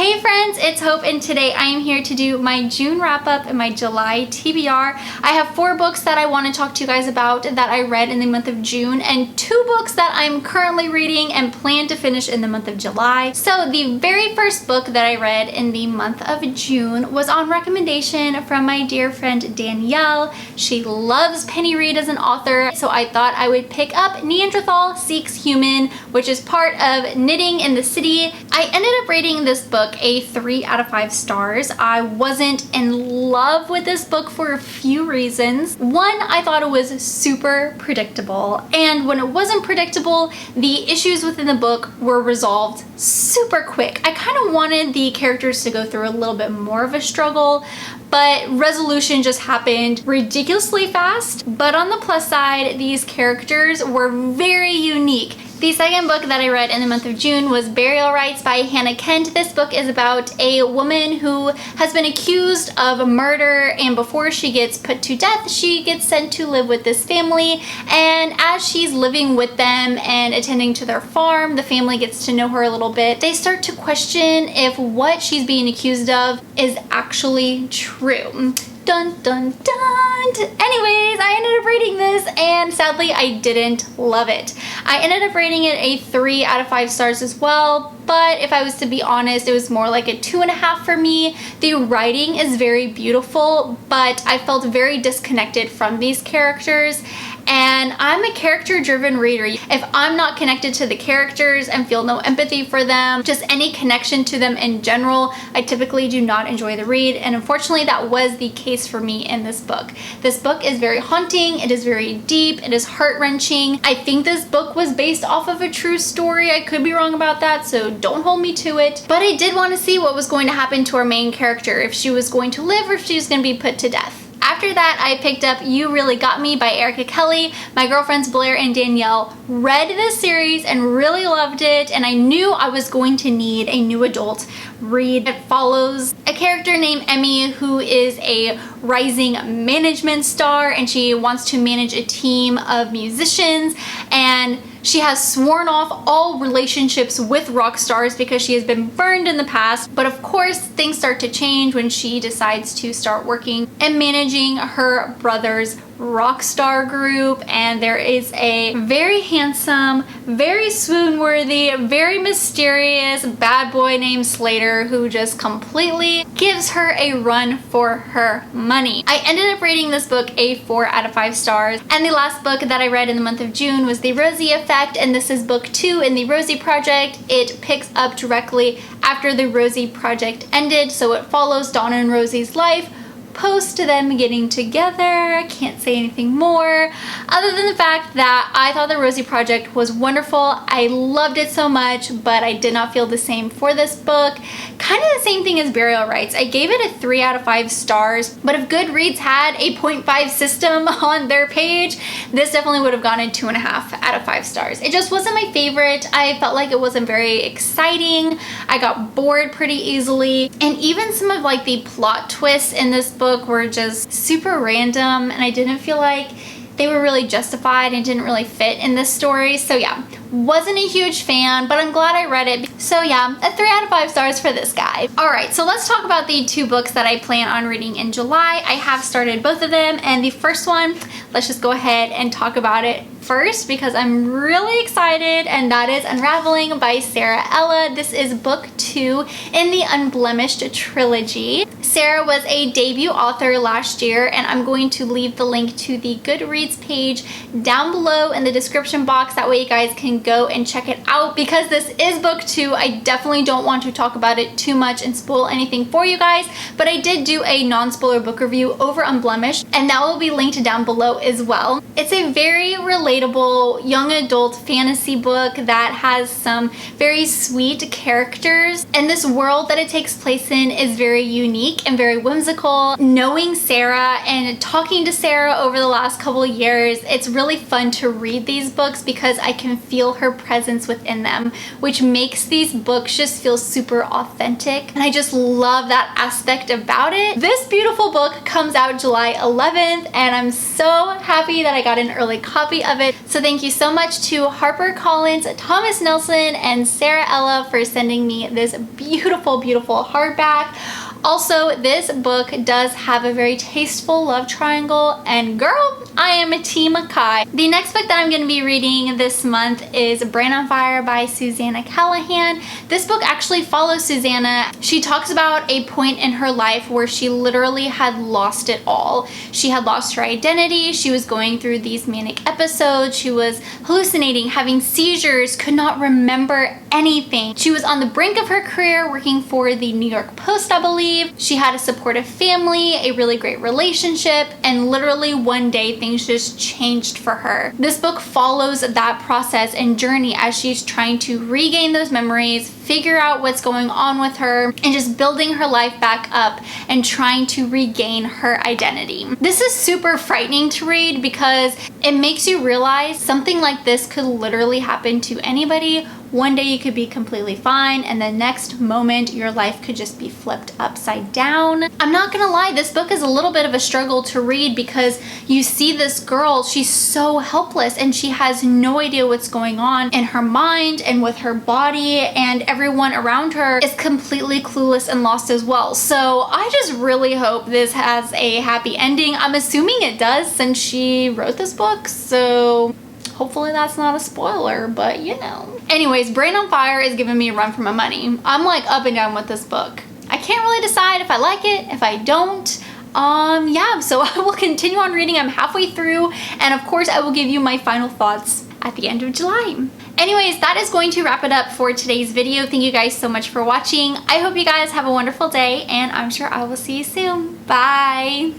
Hey friends, it's Hope, and today I am here to do my June wrap-up and my July TBR. I have 4 books that I want to talk to you guys about that I read in the month of June, and 2 books that I'm currently reading and plan to finish in the month of July. So the very first book that I read in the month of June was on recommendation from my dear friend Danielle. She loves Penny Reid as an author, so I thought I would pick up Neanderthal Seeks Human, which is part of Knitting in the City. I ended up rating this book a 3 out of 5 stars. I wasn't in love with this book for a few reasons. One, I thought it was super predictable, and when it wasn't predictable, the issues within the book were resolved super quick. I kind of wanted the characters to go through a little bit more of a struggle, but resolution just happened ridiculously fast. But on the plus side, these characters were very unique. The second book that I read in the month of June was Burial Rites by Hannah Kent. This book is about a woman who has been accused of murder, and before she gets put to death, she gets sent to live with this family, and as she's living with them and attending to their farm, the family gets to know her a little bit. They start to question if what she's being accused of is actually true. Dun dun dun! Anyways, I ended up reading this, and sadly I didn't love it. I ended up rating it a 3 out of 5 stars as well, but if I was to be honest, it was more like a 2.5 for me. The writing is very beautiful, but I felt very disconnected from these characters. And I'm a character-driven reader. If I'm not connected to the characters and feel no empathy for them, just any connection to them in general, I typically do not enjoy the read, and unfortunately that was the case for me in this book. This book is very haunting, it is very deep, it is heart-wrenching. I think this book was based off of a true story. I could be wrong about that, so don't hold me to it. But I did want to see what was going to happen to our main character, if she was going to live or if she was going to be put to death. After that, I picked up You Really Got Me by Erica Kelly. My girlfriends Blair and Danielle read this series and really loved it, and I knew I was going to need a new adult read. It follows a character named Emmy who is a rising management star, and she wants to manage a team of musicians, and she has sworn off all relationships with rock stars because she has been burned in the past. But of course, things start to change when she decides to start working and managing her brother's rock star group, and there is a very handsome, very swoon-worthy, very mysterious bad boy named Slater who just completely gives her a run for her money. I ended up rating this book a 4 out of 5 stars, and the last book that I read in the month of June was The Rosie Effect, and this is book 2 in the Rosie Project. It picks up directly after the Rosie Project ended, so it follows Donna and Rosie's life post them getting together. I can't say anything more other than the fact that I thought the Rosie Project was wonderful. I loved it so much, but I did not feel the same for this book. Kind of the same thing as Burial Rites. I gave it a 3 out of 5 stars, but if Goodreads had a 0.5 system on their page, this definitely would have gone a 2.5 out of 5 stars. It just wasn't my favorite. I felt like it wasn't very exciting. I got bored pretty easily, and even some of like the plot twists in this book were just super random, and I didn't feel like they were really justified and didn't really fit in this story. So yeah, wasn't a huge fan, but I'm glad I read it. So yeah, a 3 out of 5 stars for this guy. Alright, so let's talk about the 2 books that I plan on reading in July. I have started both of them, and the first one, let's just go ahead and talk about it first because I'm really excited, and that is Unraveling by Sarah Ella. This is book 2 in the Unblemished trilogy. Sarah was a debut author last year, and I'm going to leave the link to the Goodreads page down below in the description box. That way you guys can go and check it out. Because this is book 2, I definitely don't want to talk about it too much and spoil anything for you guys, but I did do a non-spoiler book review over Unblemished, and that will be linked down below as well. It's a very relatable young adult fantasy book that has some very sweet characters, and this world that it takes place in is very unique and very whimsical. Knowing Sarah and talking to Sarah over the last couple of years, it's really fun to read these books because I can feel her presence within them, which makes these books just feel super authentic, and I just love that aspect about it. This beautiful book comes out July 11th, and I'm so happy that I got an early copy of it. it. So thank you so much to HarperCollins, Thomas Nelson, and Sarah Ella for sending me this beautiful, beautiful hardback. Also, this book does have a very tasteful love triangle, and girl, I am a team Kai. The next book that I'm going to be reading this month is Brain on Fire by Susanna Callahan. This book actually follows Susanna. She talks about a point in her life where she literally had lost it all. She had lost her identity. She was going through these manic episodes. She was hallucinating, having seizures, could not remember anything. She was on the brink of her career working for the New York Post, I believe. She had a supportive family, a really great relationship, and literally one day things just changed for her. This book follows that process and journey as she's trying to regain those memories, figure out what's going on with her, and just building her life back up and trying to regain her identity. This is super frightening to read because it makes you realize something like this could literally happen to anybody. One day you could be completely fine, and the next moment your life could just be flipped upside down. I'm not gonna lie, this book is a little bit of a struggle to read because you see this girl, she's so helpless and she has no idea what's going on in her mind and with her body, and everyone around her is completely clueless and lost as well. So I just really hope this has a happy ending. I'm assuming it does since she wrote this book, so hopefully that's not a spoiler, but you know. Anyways, Brain on Fire is giving me a run for my money. I'm like up and down with this book. I can't really decide if I like it, if I don't. Yeah, so I will continue on reading. I'm halfway through, and of course I will give you my final thoughts at the end of July. Anyways, that is going to wrap it up for today's video. Thank you guys so much for watching. I hope you guys have a wonderful day, and I'm sure I will see you soon. Bye!